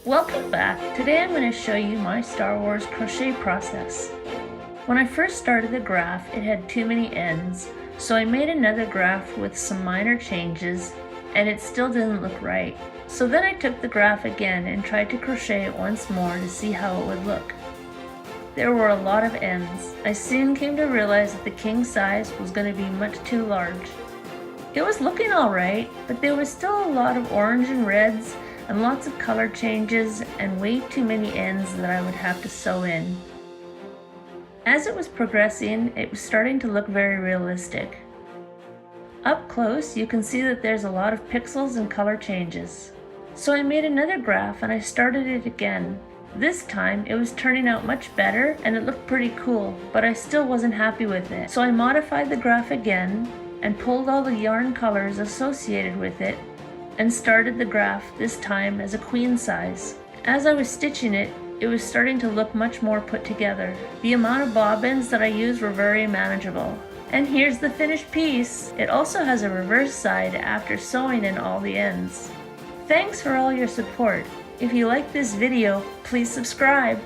Welcome back. Today I'm going to show you my Star Wars crochet process. When I first started the graph, it had too many ends, so I made another graph with some minor changes, and it still didn't look right. So then I took the graph again and tried to crochet it once more to see how it would look. There were a lot of ends. I soon came to realize that the king size was going to be much too large. It was looking alright, but there was still a lot of orange and reds and lots of color changes and way too many ends that I would have to sew in. As it was progressing, it was starting to look very realistic. Up close, you can see that there's a lot of pixels and color changes. So I made another graph and I started it again. This time, it was turning out much better and it looked pretty cool, but I still wasn't happy with it. So I modified the graph again and pulled all the yarn colors associated with it and started the graph this time as a queen size. As I was stitching it, it was starting to look much more put together. The amount of bobbins that I used were very manageable. And here's the finished piece. It also has a reverse side after sewing in all the ends. Thanks for all your support. If you like this video, please subscribe.